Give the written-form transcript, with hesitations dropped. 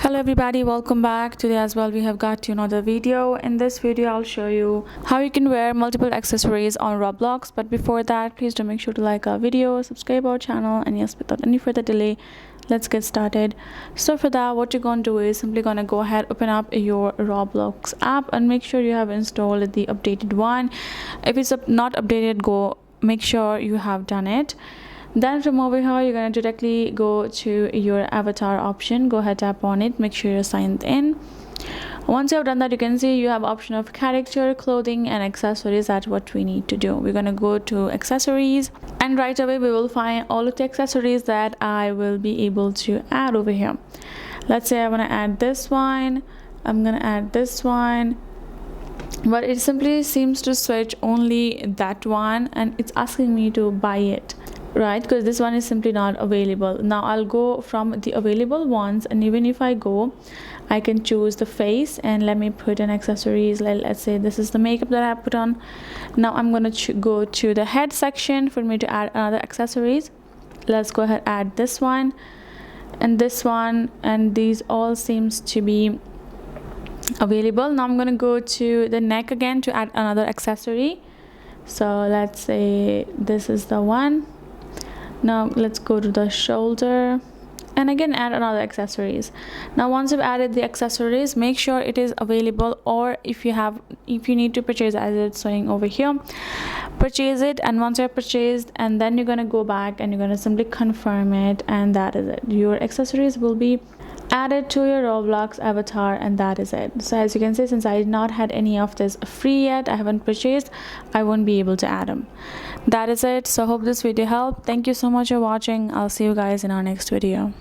Hello everybody, welcome back. Today as well we have got to another video. In this video I'll show you how you can wear multiple accessories on Roblox. But before that, please do make sure to like our video, subscribe our channel, and yes, without any further delay, let's get started. So for that, what you're going to do is simply going to go ahead, open up your Roblox app and make sure you have installed the updated one. If it's not updated, go make sure you have done it. Then from over here, you're going to directly go to your avatar option. Go ahead, tap on it, make sure you're signed in. Once you have done that, you can see you have option of character, clothing, and accessories. That's what we need to do. We're going to go to accessories, and right away we will find all of the accessories that I will be able to add over here. Let's say I want to add this one. I'm going to add this one, but it simply seems to switch only that one, and it's asking me to buy it, right? Because this one is simply not available. Now I'll go from the available ones, and even if I go, I can choose the face, and let me put in accessories. Let's say this is the makeup that I put on. Now I'm going to go to the head section for me to add another accessories. Let's go ahead, add this one and this one, and these all seems to be available. Now I'm going to go to the neck again to add another accessory. So let's say this is the one. Now let's go to the shoulder and again add another accessories. Now once you've added the accessories, make sure it is available, or if you need to purchase, as it's showing over here, purchase it. And once you're purchased, and then you're going to go back and you're going to simply confirm it, and that is it. Your accessories will be added to your Roblox avatar, and that is it. So as you can see, since I did not had any of this free yet, I haven't purchased, I won't be able to add them. That is it. So hope this video helped. Thank you so much for watching. I'll see you guys in our next video.